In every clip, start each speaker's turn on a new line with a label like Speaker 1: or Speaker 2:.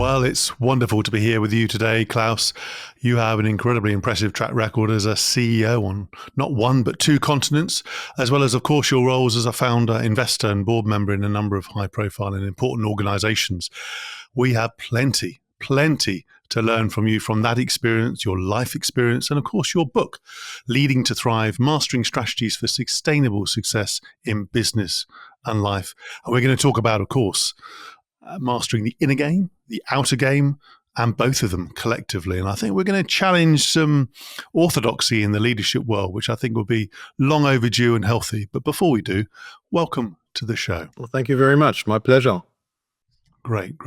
Speaker 1: Well, it's wonderful to be here with you today, Klaus. You have an incredibly impressive track record as a CEO on not one, but two continents, as well as, of course, your roles as a founder, investor, and board member in a number of high profile and important organizations. We have plenty to learn from you from that experience, your life experience, and of course, your book, Leading to Thrive, Mastering Strategies for Sustainable Success in Business and Life. And we're going to talk about, of course, mastering the inner game, the outer game, and both of them collectively. And I think we're going to challenge some orthodoxy in the leadership world, which I think will be long overdue and healthy. But before we do, welcome to the show.
Speaker 2: Well, thank you very much. My pleasure.
Speaker 1: Great.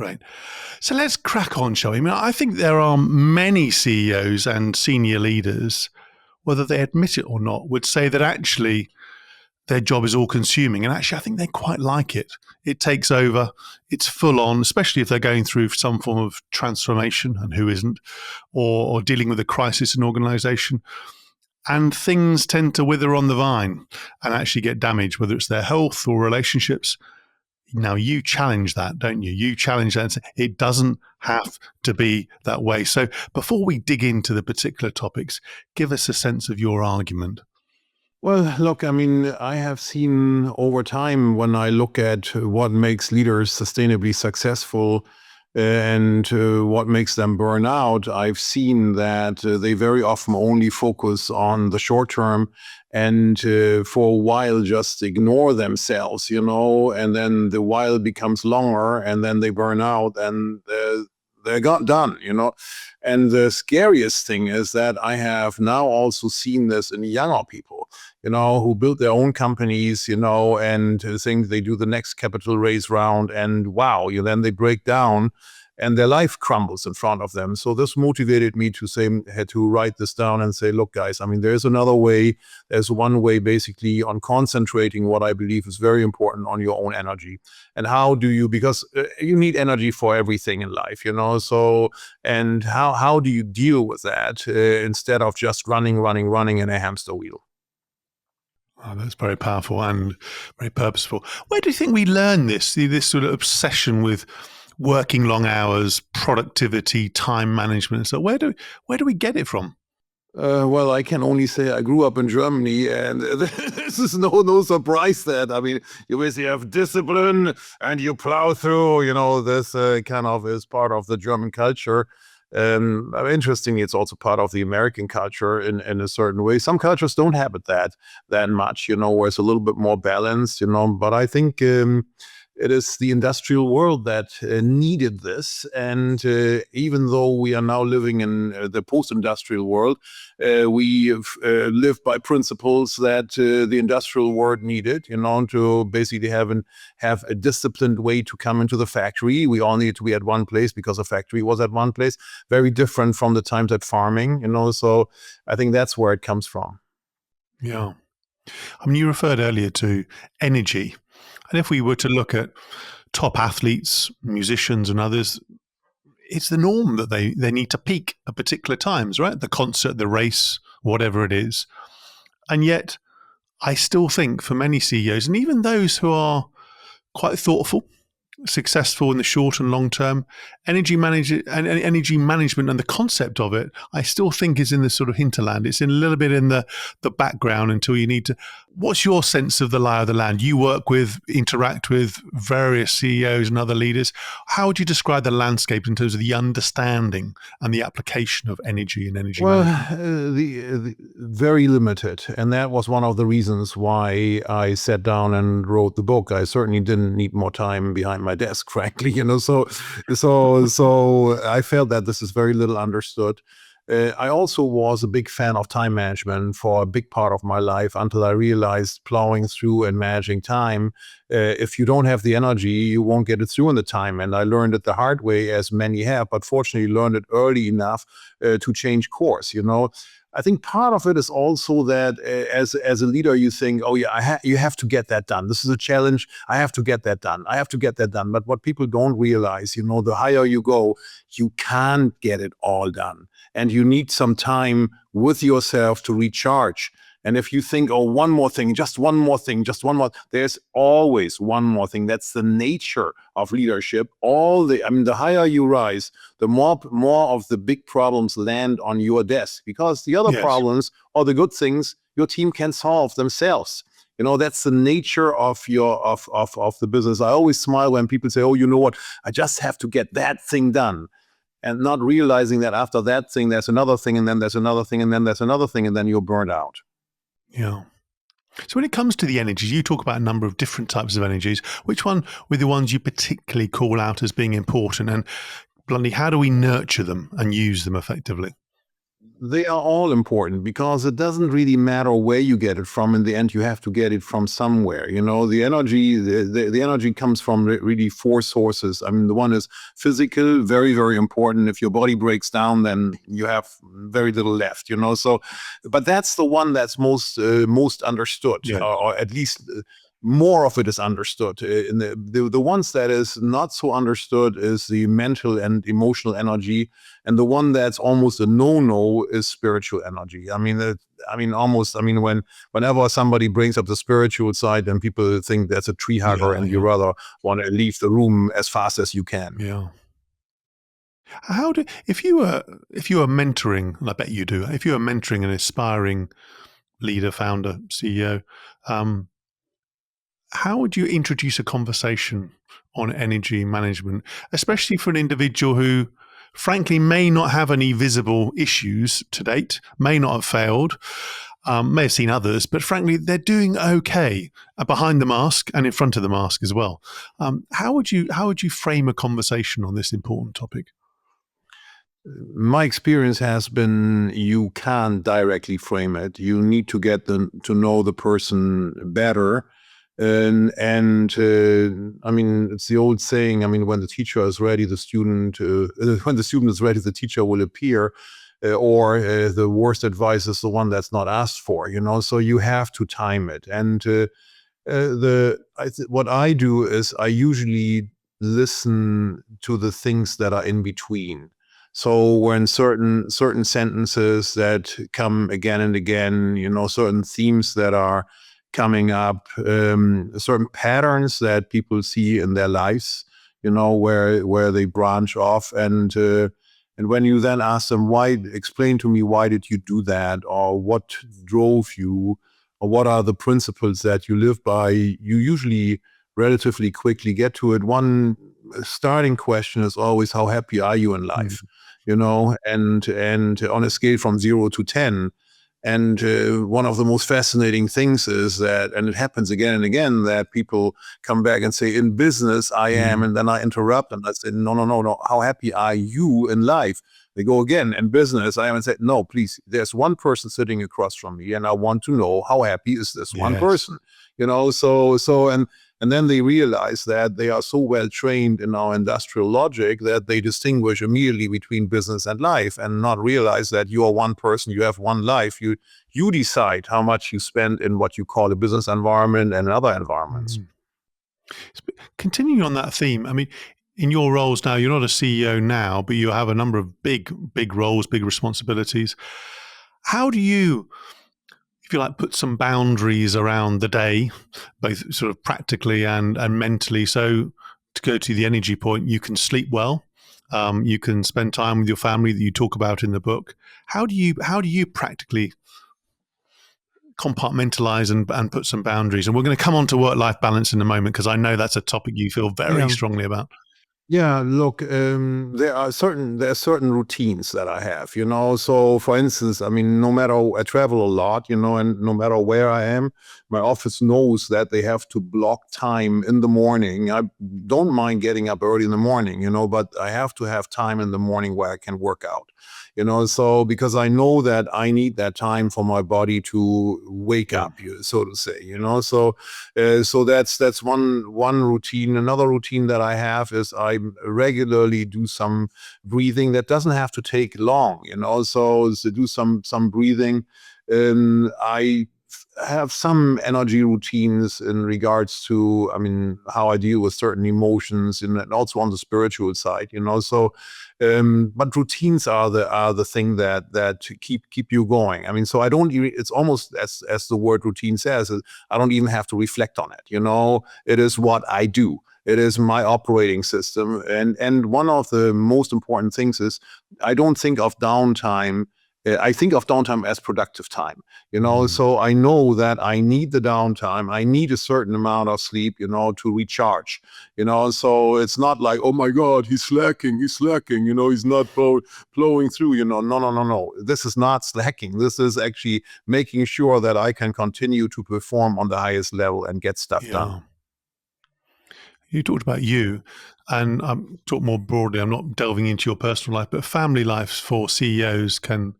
Speaker 1: So let's crack on, shall we? I mean, I think there are many CEOs and senior leaders, whether they admit it or not, would say that actually their job is all consuming. And actually, I think they quite like it. It takes over. It's full on, especially if they're going through some form of transformation, and who isn't, or dealing with a crisis in an organization. And things tend to wither on the vine and actually get damaged, whether it's their health or relationships. Now, you challenge that, don't you? You challenge that and say, it doesn't have to be that way. So before we dig into the particular topics, give us a sense of your argument.
Speaker 2: Well, look, I mean, I have seen over time, when I look at what makes leaders sustainably successful and what makes them burn out, I've seen that they very often only focus on the short term and for a while just ignore themselves, and then the while becomes longer and then they burn out and they're got done, And the scariest thing is that I have now also seen this in younger people, who build their own companies, and think they do the next capital raise round, and wow, then they break down and their life crumbles in front of them. So this motivated me to write this down and say, look, guys, I mean, there's another way. There's one way basically on concentrating what I believe is very important on your own energy. And how do you, because you need energy for everything in life, so, and how do you deal with that instead of just running in a hamster wheel?
Speaker 1: Oh, that's very powerful and very purposeful. Where do you think we learn this sort of obsession with working long hours, productivity, time management? So where do we get it from?
Speaker 2: Well, I can only say I grew up in Germany, and this is no surprise that, I mean, you basically have discipline and you plow through, this kind of is part of the German culture. Interestingly, it's also part of the American culture in a certain way. Some cultures don't have it that much, where it's a little bit more balanced, but I think it is the industrial world that needed this. And even though we are now living in the post-industrial world, we live by principles that the industrial world needed, to basically have a disciplined way to come into the factory. We all needed to be at one place because the factory was at one place. Very different from the times at farming, so I think that's where it comes from.
Speaker 1: Yeah. I mean, you referred earlier to energy. And if we were to look at top athletes, musicians and others, it's the norm that they need to peak at particular times, right? The concert, the race, whatever it is. And yet I still think for many CEOs, and even those who are quite thoughtful, successful in the short and long term, energy management and the concept of it, I still think is in the sort of hinterland. It's in a little bit in the background until you need to. What's your sense of the lie of the land? You interact with various CEOs and other leaders. How would you describe the landscape in terms of the understanding and the application of energy and energy management?
Speaker 2: The very limited. And that was one of the reasons why I sat down and wrote the book. I certainly didn't need more time behind my desk, frankly, so I felt that this is very little understood. I also was a big fan of time management for a big part of my life until I realized plowing through and managing time, if you don't have the energy, you won't get it through in the time. And I learned it the hard way, as many have, but fortunately learned it early enough to change course, I think part of it is also that as a leader, you think, oh yeah, you have to get that done. This is a challenge. I have to get that done. But what people don't realize, the higher you go, you can't get it all done. And you need some time with yourself to recharge. And if you think, oh, one more thing, just one more thing, just one more, there's always one more thing. That's the nature of leadership. The higher you rise, the more of the big problems land on your desk, because the other
Speaker 1: Yes.
Speaker 2: problems or the good things your team can solve themselves. That's the nature of the business. I always smile when people say, oh, you know what, I just have to get that thing done. And not realizing that after that thing, there's another thing, and then there's another thing, and then there's another thing, and then you're burned out.
Speaker 1: Yeah. So when it comes to the energies, you talk about a number of different types of energies. Which one were the ones you particularly call out as being important? And bluntly, how do we nurture them and use them effectively?
Speaker 2: They are all important, because it doesn't really matter where you get it from. In the end, you have to get it from somewhere. The energy, the energy comes from really four sources. The one is physical, very, very important. If your body breaks down, then you have very little left. But that's the one that's most understood,
Speaker 1: Yeah.
Speaker 2: or at least more of it is understood. In the ones that is not so understood is the mental and emotional energy, and the one that's almost a no-no is spiritual energy. Whenever somebody brings up the spiritual side, then people think that's a tree hugger, and you rather want to leave the room as fast as you can.
Speaker 1: Yeah. If you were mentoring, and I bet you do, if you were mentoring an aspiring leader, founder, CEO, how would you introduce a conversation on energy management, especially for an individual who, frankly, may not have any visible issues to date, may not have failed, may have seen others, but frankly, they're doing okay behind the mask and in front of the mask as well. How would you frame a conversation on this important topic?
Speaker 2: My experience has been you can't directly frame it. You need to get to know the person better. It's the old saying. When the teacher is ready, the student. When the student is ready, the teacher will appear. The worst advice is the one that's not asked for. So you have to time it. And what I do is I usually listen to the things that are in between. So when certain sentences that come again and again, certain themes that are coming up, certain patterns that people see in their lives, where they branch off, and when you then ask them, explain to me, why did you do that, or what drove you, or what are the principles that you live by, you usually relatively quickly get to it. One starting question is always, how happy are you in life? And on a scale from 0 to 10. And one of the most fascinating things is that, and it happens again and again, that people come back and say, in business, I am, and then I interrupt and I say, no, how happy are you in life? They go again, in business, I am, and say, no, please, there's one person sitting across from me, and I want to know, how happy is this one person? And then they realize that they are so well trained in our industrial logic that they distinguish immediately between business and life, and not realize that you are one person, you have one life. You decide how much you spend in what you call a business environment and other environments.
Speaker 1: Continuing on that theme, in your roles now, you're not a CEO now, but you have a number of big roles, big responsibilities. How do you, if you like, put some boundaries around the day, both sort of practically and mentally? So to go to the energy point, you can sleep well, you can spend time with your family that you talk about in the book. How do you practically compartmentalize and put some boundaries? And we're going to come on to work-life balance in a moment, because I know that's a topic you feel very strongly about.
Speaker 2: Yeah, look, there are certain routines that I have, So, for instance, no matter, I travel a lot, and no matter where I am, my office knows that they have to block time in the morning. I don't mind getting up early in the morning, but I have to have time in the morning where I can work out. So because I know that I need that time for my body to wake up, so to say. So that's one routine. Another routine that I have is I regularly do some breathing that doesn't have to take long. So to do some breathing. I have some energy routines in regards to, how I deal with certain emotions, and also on the spiritual side, So, but routines are the thing that keep you going. So I don't. It's almost as the word routine says. I don't even have to reflect on it. It is what I do. It is my operating system, and one of the most important things is I don't think of downtime. I think of downtime as productive time. So I know that I need the downtime. I need a certain amount of sleep, to recharge. So it's not like, oh my God, he's slacking, he's not plowing through. No, no, no, no. This is not slacking. This is actually making sure that I can continue to perform on the highest level and get stuff done.
Speaker 1: Yeah. You talked about you, and talk more broadly. I'm not delving into your personal life, but family lives for CEOs can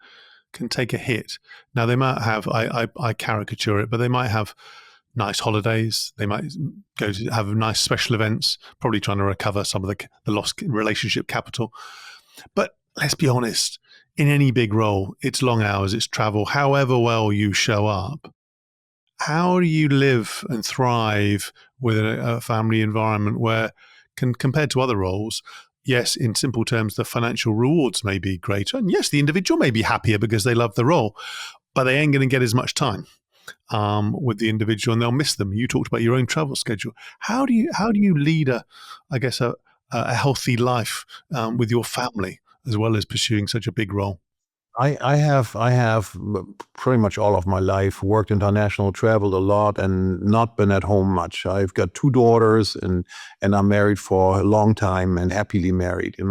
Speaker 1: take a hit. Now they might have, I caricature it, but they might have nice holidays. They might go to have nice special events, probably trying to recover some of the lost relationship capital. But let's be honest, in any big role, it's long hours, it's travel, however well you show up. How do you live and thrive with a family environment where, compared to other roles, yes, in simple terms, the financial rewards may be greater, and yes, the individual may be happier because they love the role, but they ain't going to get as much time with the individual, and they'll miss them. You talked about your own travel schedule. How do you lead a healthy life with your family as well as pursuing such a big role?
Speaker 2: I have pretty much all of my life worked international, traveled a lot, and not been at home much. I've got 2 daughters, and I'm married for a long time and happily married. I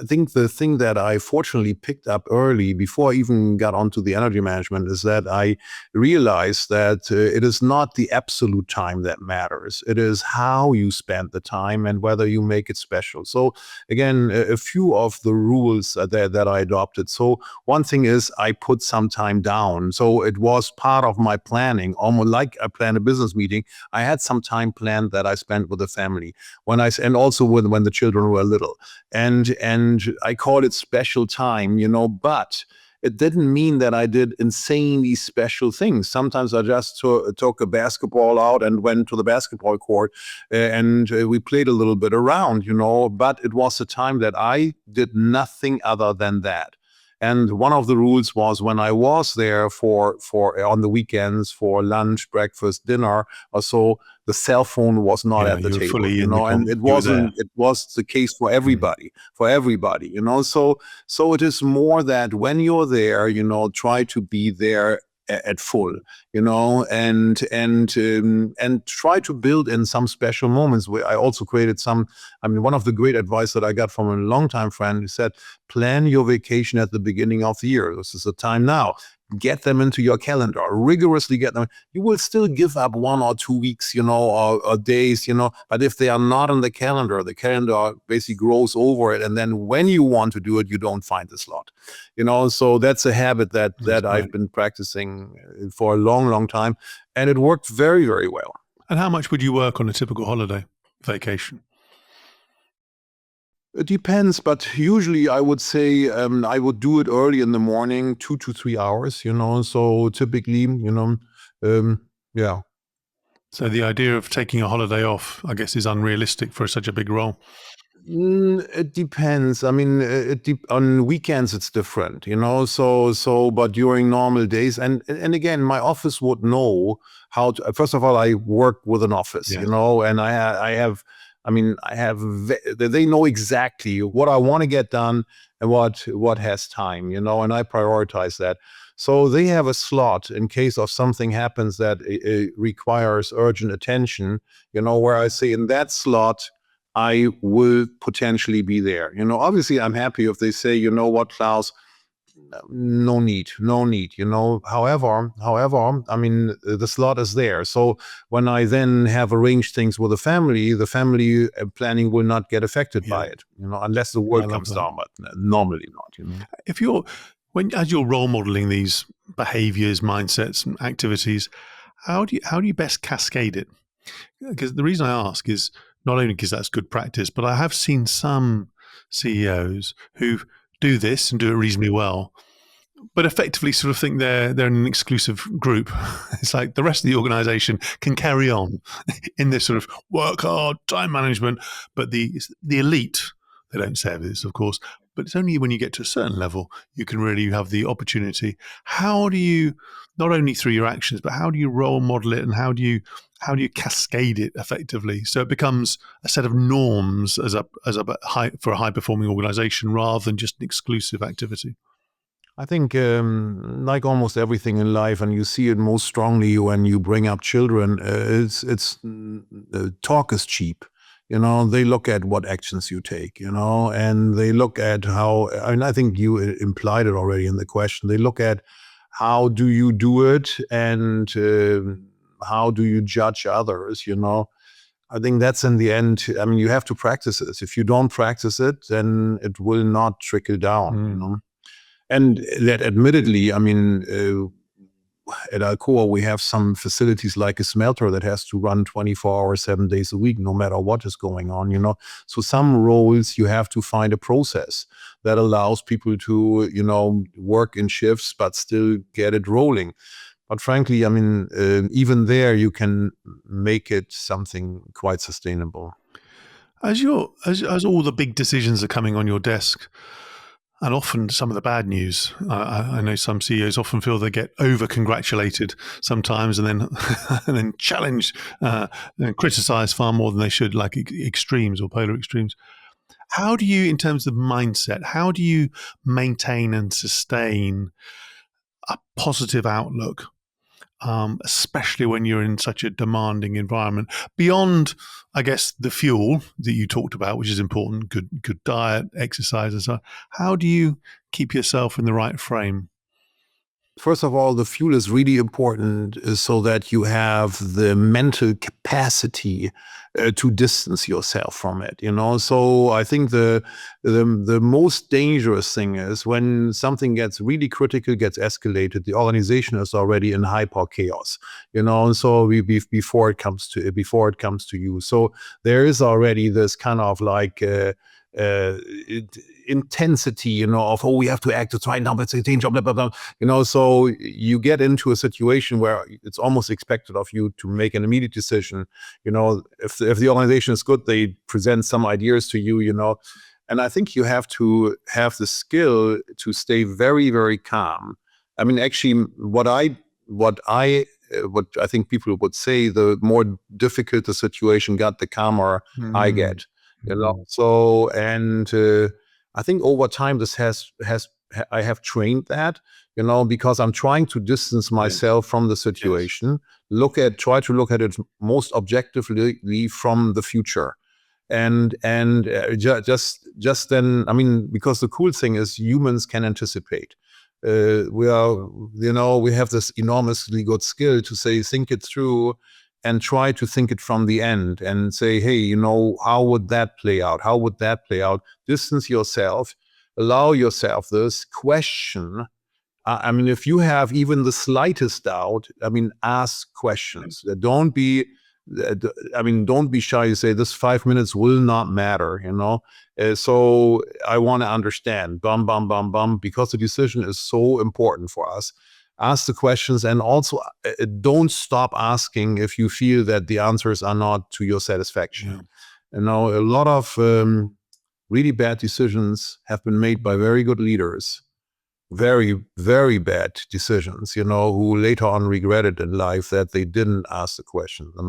Speaker 2: think the thing that I fortunately picked up early before I even got onto the energy management is that I realized that it is not the absolute time that matters. It is how you spend the time and whether you make it special. So again, a few of the rules that I adopted. So one thing is I put some time down. So it was part of my planning, almost like I planned a business meeting. I had some time planned that I spent with the family and also when the children were little. And I call it special time, but it didn't mean that I did insanely special things. Sometimes I just took a basketball out and went to the basketball court, and we played a little bit around, but it was a time that I did nothing other than that. And one of the rules was when I was there for on the weekends for lunch, breakfast, dinner or so, the cell phone was not
Speaker 1: Yeah,
Speaker 2: at the
Speaker 1: you were
Speaker 2: table,
Speaker 1: fully in
Speaker 2: and it
Speaker 1: you were there.
Speaker 2: wasn't, it was the case for everybody, So it is more that when you're there, try to be there at full, and try to build in some special moments. Where I also created some. One of the great advice that I got from a longtime friend who said, "Plan your vacation at the beginning of the year. This is the time now. Get them into your calendar. Rigorously get them. You will still give up 1 or 2 weeks, or days, But if they are not on the calendar basically grows over it, and then when you want to do it, you don't find the slot. So that's a habit
Speaker 1: That's
Speaker 2: that I've
Speaker 1: great.
Speaker 2: been practicing for a long, long time, and it worked very, very well.
Speaker 1: And how much would you work on a typical holiday vacation?
Speaker 2: It depends, but usually I would say I would do it early in the morning, 2 to 3 hours. So typically, yeah.
Speaker 1: So the idea of taking a holiday off, I guess, is unrealistic for such a big role.
Speaker 2: It depends. On weekends it's different, but during normal days, and again, my office would know how to. First of all, I work with an office,
Speaker 1: Yes.
Speaker 2: and they know exactly what I want to get done and what has time, and I prioritize that. So they have a slot in case of something happens that requires urgent attention, where I say in that slot I will potentially be there. Obviously I'm happy if they say, you know what, Klaus, no need. However, the slot is there. So when I then have arranged things with the family planning will not get affected
Speaker 1: Yeah,
Speaker 2: by it, unless the
Speaker 1: I
Speaker 2: world
Speaker 1: love
Speaker 2: comes
Speaker 1: that.
Speaker 2: down, but normally not.
Speaker 1: If you're as you're role modeling these behaviors, mindsets, and activities, how do you best cascade it? Because the reason I ask is not only because that's good practice, but I have seen some CEOs who do this and do it reasonably well, but effectively sort of think they're in an exclusive group. It's like the rest of the organization can carry on in this sort of work hard, time management, but the elite, they don't say this, of course, but it's only when you get to a certain level you can really have the opportunity. How do you, not only through your actions, but how do you role model it, and how do you cascade it effectively so it becomes a set of norms for a high performing organization rather than just an exclusive activity?
Speaker 2: I think, like almost everything in life, and you see it most strongly when you bring up children, talk is cheap. They look at what actions you take, and they look at how, and I think you implied it already in the question. They look at how do you do it, and how do you judge others, I think that's in the end, I mean, you have to practice it. If you don't practice it, then it will not trickle down. And that admittedly, I mean, at Alcoa, we have some facilities like a smelter that has to run 24 hours, 7 days a week, no matter what is going on. So some roles you have to find a process that allows people to, work in shifts, but still get it rolling. But frankly, I mean, even there, you can make it something quite sustainable.
Speaker 1: As all the big decisions are coming on your desk, and often some of the bad news, I know some CEOs often feel they get over congratulated sometimes, and then and then challenged and criticised far more than they should, like extremes or polar extremes. How do you, in terms of mindset, how do you maintain and sustain a positive outlook, especially when you're in such a demanding environment? Beyond, I guess, the fuel that you talked about, which is important, good diet, exercise, and so on. How do you keep yourself in the right frame?
Speaker 2: First of all, the fuel is really important so that you have the mental capacity to distance yourself from it. So I think the most dangerous thing is when something gets really critical, gets escalated, the organization is already in hyper chaos. So before it comes to you, so there is already this kind of like uh, intensity, of, oh, we have to act, it's right now, but it's a danger, blah, blah, blah. So you get into a situation where it's almost expected of you to make an immediate decision. If the organization is good, they present some ideas to you. And I think you have to have the skill to stay very, very calm. I mean, actually, what I think people would say, the more difficult the situation got, the calmer I
Speaker 1: Mm.
Speaker 2: get. So, and I think over time this I have trained that, because I'm trying to distance myself from the situation, try to look at it most objectively from the future. And just then, I mean, because the cool thing is humans can anticipate. We have this enormously good skill to say, think it through and try to think it from the end and say, hey, how would that play out? How would that play out? Distance yourself, allow yourself this question. I mean, if you have even the slightest doubt, I mean, ask questions. Don't be shy to say this 5 minutes will not matter. So I want to understand, bum, bum, bum, bum, because the decision is so important for us. Ask the questions, and also don't stop asking if you feel that the answers are not to your satisfaction. A lot of really bad decisions have been made by very good leaders, very, very bad decisions, who later on regretted in life that they didn't ask the question. And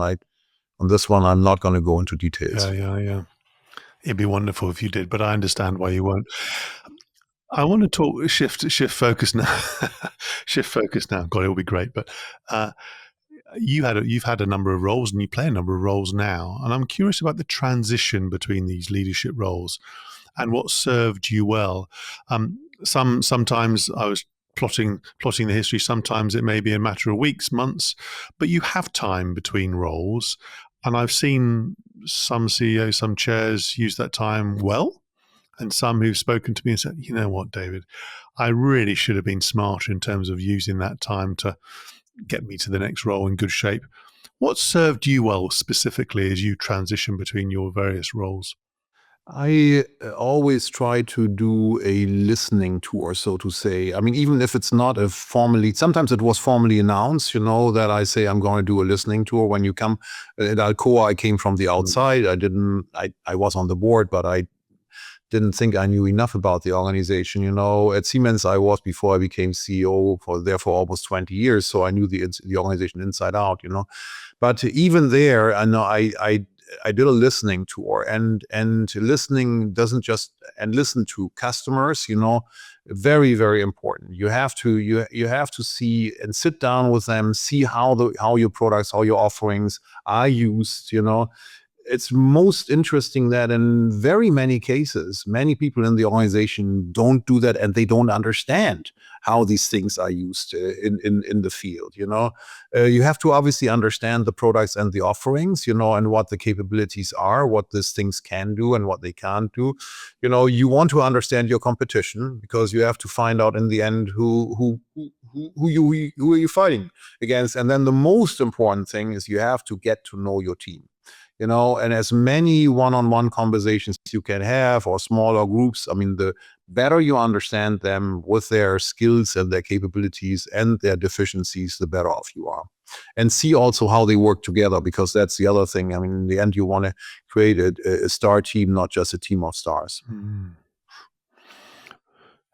Speaker 2: on this one, I'm not going to go into details.
Speaker 1: Yeah. It'd be wonderful if you did, but I understand why you won't. I want to talk shift focus now. Shift focus now. God, it'll be great. But uh, you've had a number of roles, and you play a number of roles now. And I'm curious about the transition between these leadership roles and what served you well. Sometimes I was plotting the history. Sometimes it may be a matter of weeks, months, but you have time between roles. And I've seen some CEOs, some chairs use that time well, and some who've spoken to me and said, you know what, David, I really should have been smarter in terms of using that time to get me to the next role in good shape. What served you well specifically as you transition between your various roles?
Speaker 2: I always try to do a listening tour, so to say. I mean, even if it's not a formally, sometimes it was formally announced, that I say I'm going to do a listening tour. When you come at Alcoa, I came from the outside. I was on the board, but I didn't think I knew enough about the organization. At Siemens, I was before I became CEO for almost 20 years. So I knew the organization inside out, But even there, I know I did a listening tour, and listening doesn't just and listen to customers, very, very important. You have to see and sit down with them, see how your products, how your offerings are used, It's most interesting that in very many cases, many people in the organization don't do that, and they don't understand how these things are used in the field. You have to obviously understand the products and the offerings, and what the capabilities are, what these things can do and what they can't do. You want to understand your competition, because you have to find out in the end who are you fighting against. And then the most important thing is you have to get to know your team. And as many one-on-one conversations you can have, or smaller groups, I mean, the better you understand them with their skills and their capabilities and their deficiencies, the better off you are. And see also how they work together, because that's the other thing. I mean, in the end, you want to create a star team, not just a team of stars.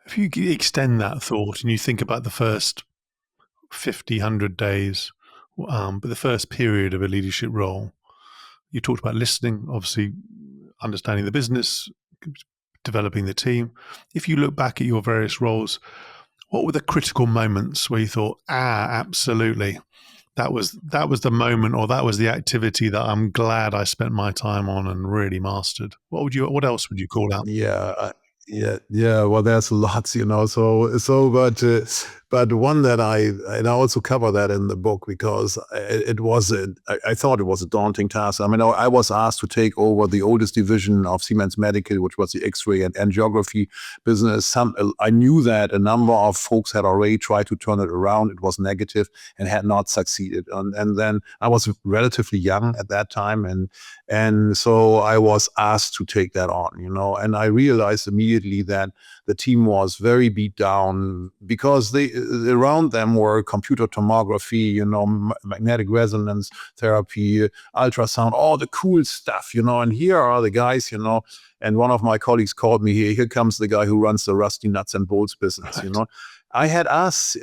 Speaker 1: If you extend that thought and you think about the first 50, 100 days, but the first period of a leadership role, you talked about listening, obviously understanding the business, developing the team. If you look back at your various roles, what were the critical moments where you thought, absolutely, that was the moment, or that was the activity that I'm glad I spent my time on and really mastered? What else would you call out?
Speaker 2: Yeah. Well, there's lots, but one that and I also cover that in the book, because I thought it was a daunting task. I mean, I was asked to take over the oldest division of Siemens Medical, which was the X-ray and angiography business. I knew that a number of folks had already tried to turn it around. It was negative and had not succeeded. And then I was relatively young at that time, and so I was asked to take that on, and I realized immediately that the team was very beat down, because around them were computer tomography, magnetic resonance therapy, ultrasound, all the cool stuff, and here are the guys, and one of my colleagues called me, here comes the guy who runs the rusty nuts and bolts business,
Speaker 1: Right.
Speaker 2: I had asked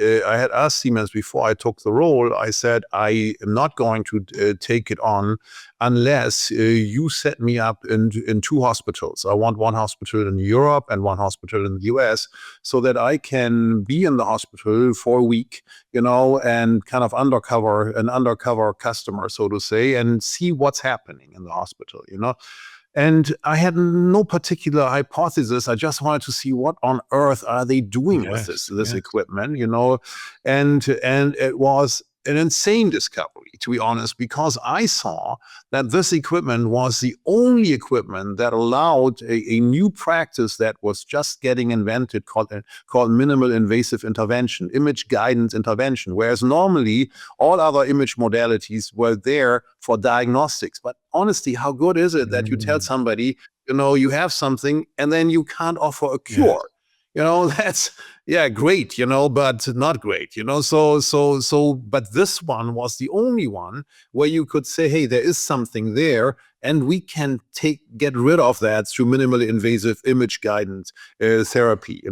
Speaker 2: Siemens before I took the role. I said, I am not going to take it on unless you set me up in two hospitals. I want one hospital in Europe and one hospital in the US, so that I can be in the hospital for a week, and kind of an undercover customer, so to say, and see what's happening in the hospital, And I had no particular hypothesis. I just wanted to see what on earth are they doing with
Speaker 1: Yes.
Speaker 2: this equipment, and it was an insane discovery, to be honest, because I saw that this equipment was the only equipment that allowed a new practice that was just getting invented, called minimal invasive intervention, image guidance intervention, whereas normally all other image modalities were there for diagnostics. But honestly, how good is it that you tell somebody, you have something, and then you can't offer a
Speaker 1: Yes.
Speaker 2: cure? That's, yeah, great, but not great, but this one was the only one where you could say, hey, there is something there, and we can get rid of that through minimally invasive image guidance therapy.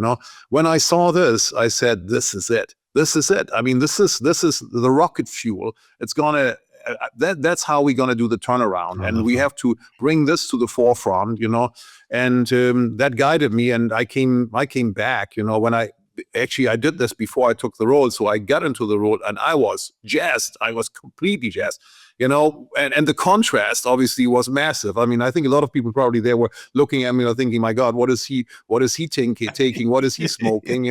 Speaker 2: When I saw this, I said, this is it. This is it. I mean, this is the rocket fuel. It's gonna that's how we're going to do the turnaround.
Speaker 1: I
Speaker 2: And
Speaker 1: love
Speaker 2: we
Speaker 1: that.
Speaker 2: have to bring this to the forefront, and that guided me. And I came back, when I did this before I took the role. So I got into the role and I was jazzed. I was completely jazzed. And the contrast obviously was massive. I mean, I think a lot of people probably there were looking at me and thinking, my God, what is he taking? What is he smoking?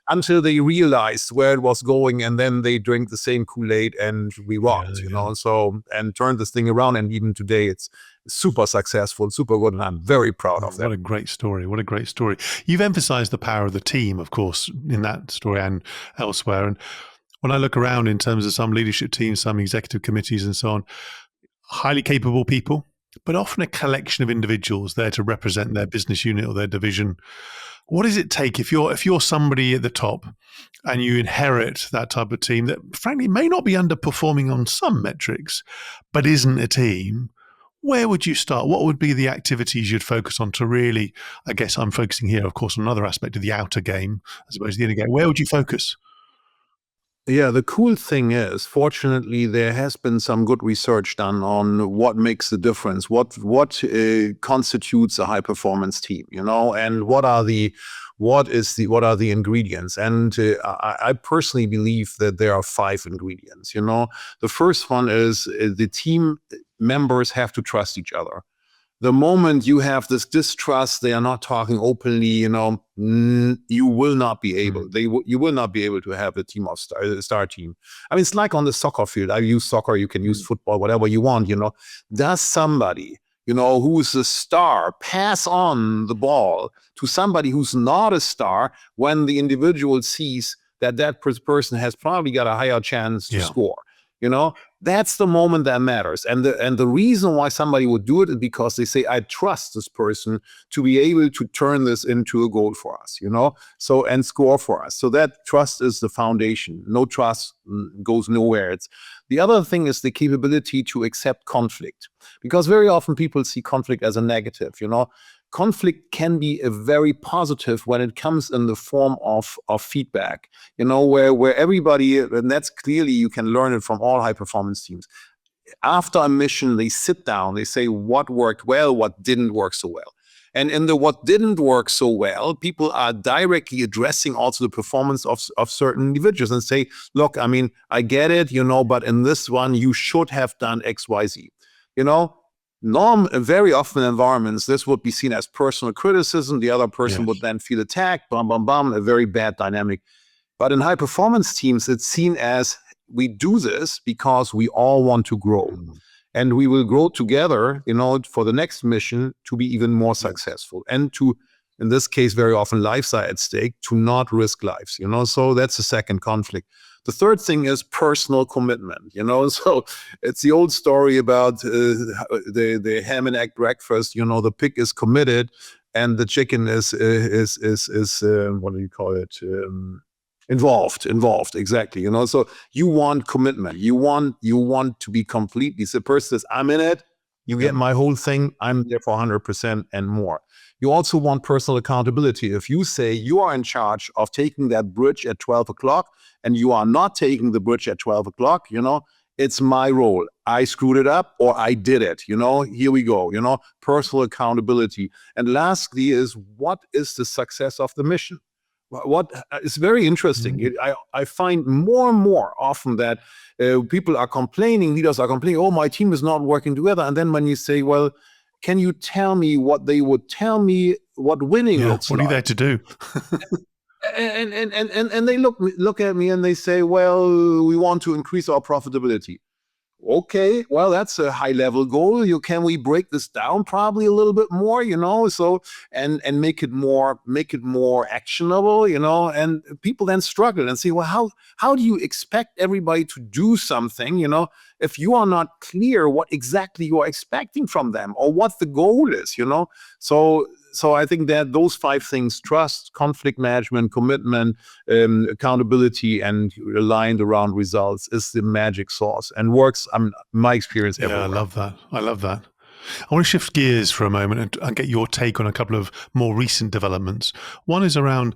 Speaker 2: Until they realized where it was going, and then they drank the same Kool-Aid and we rocked, and turned this thing around. And even today it's super successful, super good. And I'm very proud of that.
Speaker 1: What a great story. What a great story. You've emphasized the power of the team, of course, in that story and elsewhere. And when I look around in terms of some leadership teams, some executive committees and so on, highly capable people, but often a collection of individuals there to represent their business unit or their division. What does it take if you're somebody at the top and you inherit that type of team that frankly may not be underperforming on some metrics, but isn't a team? Where would you start? What would be the activities you'd focus on to really, I guess I'm focusing here, of course, on another aspect of the outer game as opposed to the inner game. Where would you focus?
Speaker 2: Yeah, the cool thing is, fortunately, there has been some good research done on what makes the difference, what constitutes a high performance team, and what are the ingredients. And I personally believe that there are 5 ingredients. The first one is the team members have to trust each other. The moment you have this distrust, they are not talking openly, you will not be able. You will not be able to have a team of star team. I mean, it's like on the soccer field. I use soccer. You can use football, whatever you want. Does somebody, who's a star, pass on the ball to somebody who's not a star when the individual sees that person has probably got a higher chance to score? That's the moment that matters. And the reason why somebody would do it is because they say, I trust this person to be able to turn this into a goal for us, and score for us. So that trust is the foundation. No trust goes nowhere. The other thing is the capability to accept conflict, because very often people see conflict as a negative, Conflict can be a very positive when it comes in the form of feedback, where everybody, and that's clearly, you can learn it from all high performance teams. After a mission, they sit down, they say what worked well, what didn't work so well. And in the what didn't work so well, people are directly addressing also the performance of certain individuals and say, look, I mean, I get it, but in this one, you should have done X, Y, Z. Very often in environments, this would be seen as personal criticism. The other person would then feel attacked, a very bad dynamic. But in high performance teams, it's seen as we do this because we all want to grow. And we will grow together, for the next mission to be even more successful. And to, in this case, very often lives are at stake, to not risk lives, So that's the second conflict. The third thing is personal commitment, So it's the old story about the ham and egg breakfast. The pig is committed, and the chicken is what do you call it? Involved, exactly. So you want commitment. You want to be completely. So the person says, I'm in it. You get my whole thing. I'm there for 100% and more. You also want personal accountability. If you say you are in charge of taking that bridge at 12 o'clock and you are not taking the bridge at 12 o'clock, it's my role. I screwed it up or I did it. Here we go. Personal accountability. And lastly is, what is the success of the mission? What is very interesting, I find more and more often that people are complaining, leaders are complaining, oh, my team is not working together. And then when you say, well, can you tell me what they would tell me what winning looks like?
Speaker 1: What are you there to do?
Speaker 2: and they look at me and they say, well, we want to increase our profitability. Okay, well, that's a high level goal. Can we break this down probably a little bit more, so and make it more actionable, and people then struggle and say, well, how do you expect everybody to do something, if you are not clear what exactly you are expecting from them or what the goal is, So I think that those 5 things, trust, conflict management, commitment, accountability, and aligned around results, is the magic sauce and works, my experience, everywhere.
Speaker 1: I love that. I want to shift gears for a moment and get your take on a couple of more recent developments. One is around,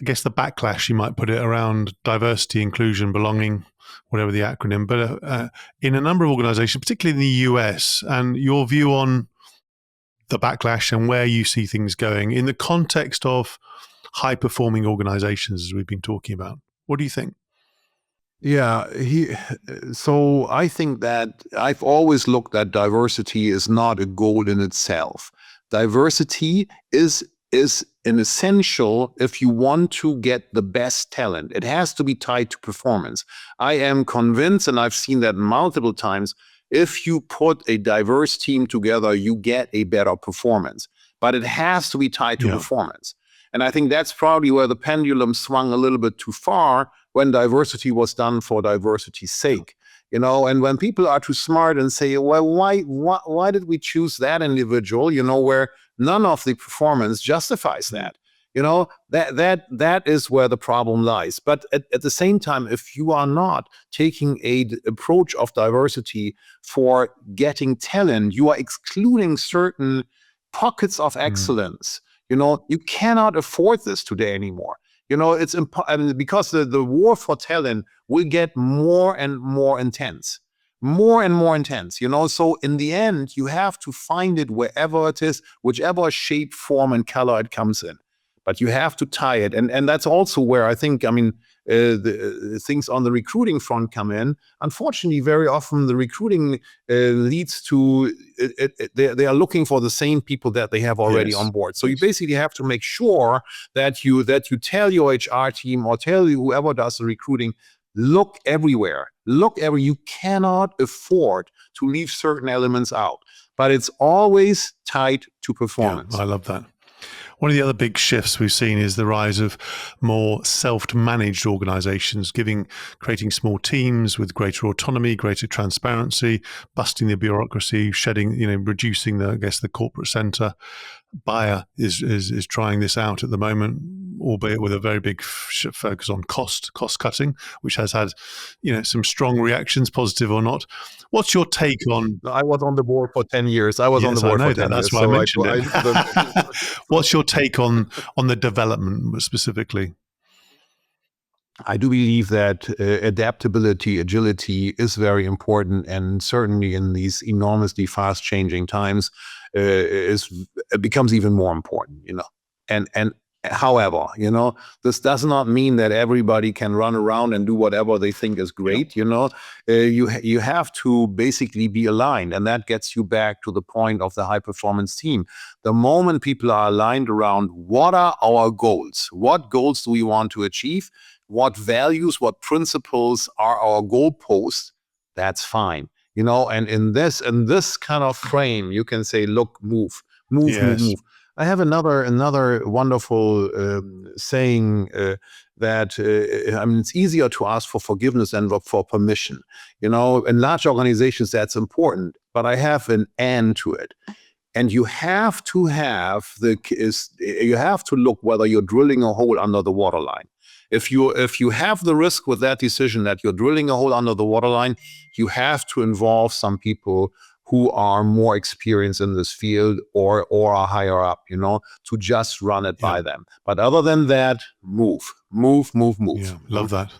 Speaker 1: I guess, the backlash, you might put it, around diversity, inclusion, belonging, whatever the acronym, but in a number of organizations, particularly in the US, and your view on the backlash and where you see things going in the context of high-performing organizations, as we've been talking about. What do you think?
Speaker 2: Yeah, so I think that I've always looked at diversity is not a goal in itself. Diversity is an essential if you want to get the best talent. It has to be tied to performance. I am convinced, and I've seen that multiple times, if you put a diverse team together, you get a better performance. But it has to be tied to performance. And I think that's probably where the pendulum swung a little bit too far when diversity was done for diversity's sake. And when people are too smart and say, well, why did we choose that individual, where none of the performance justifies that, that is where the problem lies. But at the same time, if you are not taking a approach of diversity for getting talent, you are excluding certain pockets of excellence. You cannot afford this today anymore. It's because the war for talent will get more and more intense. More and more intense, So in the end, you have to find it wherever it is, whichever shape, form, and color it comes in. But you have to tie it. And that's also where I think, the things on the recruiting front come in. Unfortunately, very often the recruiting leads to they are looking for the same people that they have already on board. So you basically have to make sure that you tell your HR team or tell whoever does the recruiting, look everywhere. You cannot afford to leave certain elements out, but it's always tied to performance.
Speaker 1: Yeah, I love that. One of the other big shifts we've seen is the rise of more self-managed organizations, creating small teams with greater autonomy, greater transparency, busting the bureaucracy, reducing the corporate center. Bayer is trying this out at the moment, albeit with a very big focus on cost cutting, which has had, some strong reactions, positive or not. What's your take on?
Speaker 2: I was on the board for 10 years. I was on the board for 10 years.
Speaker 1: That's why I mentioned it. What's your take on the development specifically?
Speaker 2: I do believe that adaptability, agility is very important, and certainly in these enormously fast-changing times, it becomes even more important. And however, this does not mean that everybody can run around and do whatever they think is great.
Speaker 1: Yep.
Speaker 2: You have to basically be aligned, and that gets you back to the point of the high-performance team. The moment people are aligned around what are our goals, what goals do we want to achieve, what values, what principles are our goalposts, that's fine. And in this kind of frame, you can say, look, move. I have another wonderful saying that it's easier to ask for forgiveness than for permission. In large organizations, that's important, but I have an and to it. And you have to look whether you're drilling a hole under the waterline. If you have the risk with that decision that you're drilling a hole under the waterline, you have to involve some people who are more experienced in this field or are higher up, to just run it by them. But other than that, move.
Speaker 1: Yeah, love that.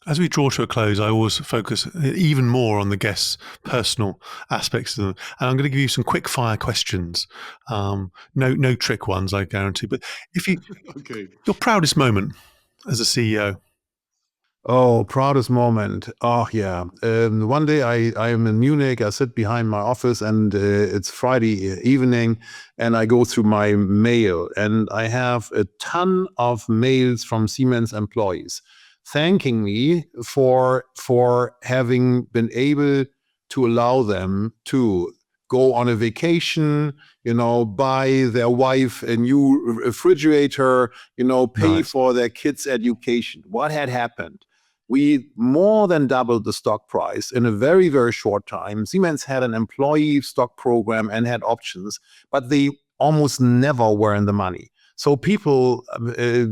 Speaker 1: As we draw to a close, I always focus even more on the guests' personal aspects of them. And I'm going to give you some quick fire questions. No trick ones, I guarantee. But your proudest moment as a CEO?
Speaker 2: Oh, proudest moment. Oh, yeah. One day I am in Munich. I sit behind my office and it's Friday evening and I go through my mail and I have a ton of mails from Siemens employees thanking me for having been able to allow them to go on a vacation, buy their wife a new refrigerator, pay for their kids' education. What had happened? We more than doubled the stock price in a very, very short time. Siemens had an employee stock program and had options, but they almost never were in the money. So people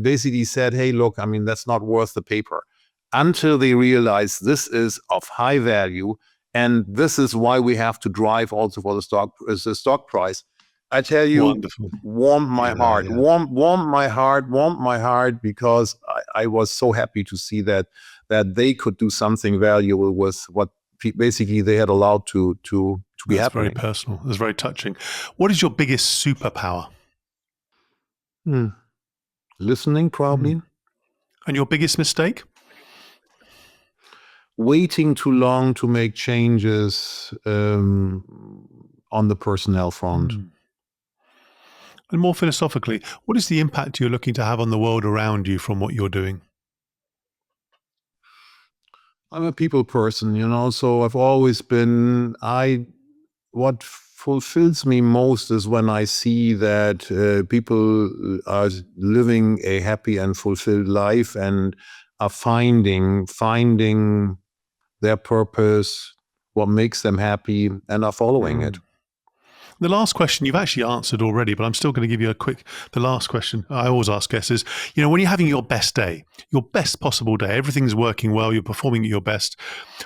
Speaker 2: basically said, hey, look, that's not worth the paper, until they realized this is of high value. And this is why we have to drive also for the stock price. I tell you,
Speaker 1: wonderful.
Speaker 2: Warmed my heart, because I was so happy to see that they could do something valuable with what basically they had allowed to be happening.
Speaker 1: That's very personal. That's very touching. What is your biggest superpower?
Speaker 2: Listening, probably.
Speaker 1: And your biggest mistake?
Speaker 2: Waiting too long to make changes on the personnel front.
Speaker 1: And more philosophically, what is the impact you're looking to have on the world around you from what you're doing?
Speaker 2: I'm a people person, so I've always been, what fulfills me most is when I see that people are living a happy and fulfilled life and are finding their purpose, what makes them happy, and are following it.
Speaker 1: The last question you've actually answered already, but I'm still going to give you the last question I always ask guests is, when you're having your best day, your best possible day, everything's working well, you're performing at your best,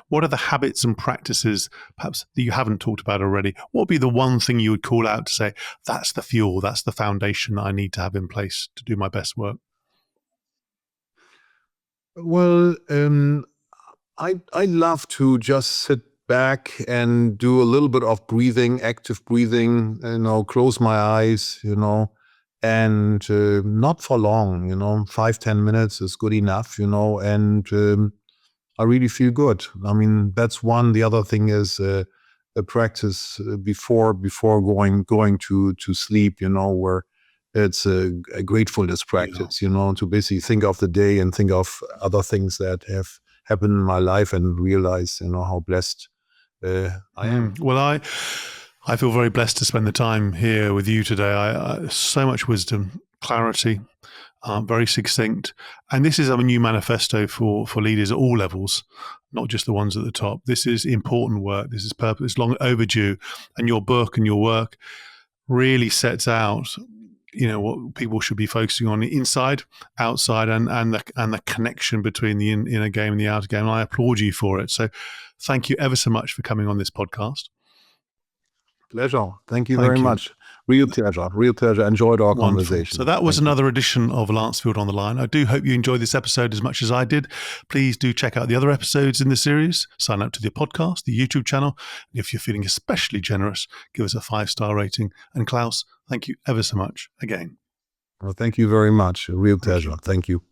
Speaker 1: what are the habits and practices perhaps that you haven't talked about already? What would be the one thing you would call out to say, that's the fuel, that's the foundation that I need to have in place to do my best work?
Speaker 2: Well, I love to just sit back and do a little bit of breathing, active breathing, close my eyes, and not for long, 5-10 minutes is good enough, and I really feel good. I mean, that's one. The other thing is a practice before going to sleep, where it's a gratefulness practice, to basically think of the day and think of other things that have happened in my life and realize, how blessed I am.
Speaker 1: Well, I feel very blessed to spend the time here with you today. So much wisdom, clarity, very succinct. And this is a new manifesto for leaders at all levels, not just the ones at the top. This is important work. This is purpose. It's long overdue. And your book and your work really sets out, what people should be focusing on inside, outside, and the connection between the inner game and the outer game. And I applaud you for it. So thank you ever so much for coming on this podcast.
Speaker 2: Pleasure. Thank you very much. Real pleasure. Enjoyed our conversation.
Speaker 1: So that was another edition of Lancefield on the Line. I do hope you enjoyed this episode as much as I did. Please do check out the other episodes in the series. Sign up to the podcast, the YouTube channel. And if you're feeling especially generous, give us a 5-star rating. And Klaus, thank you ever so much again.
Speaker 2: Well, thank you very much. A real pleasure. Thank you.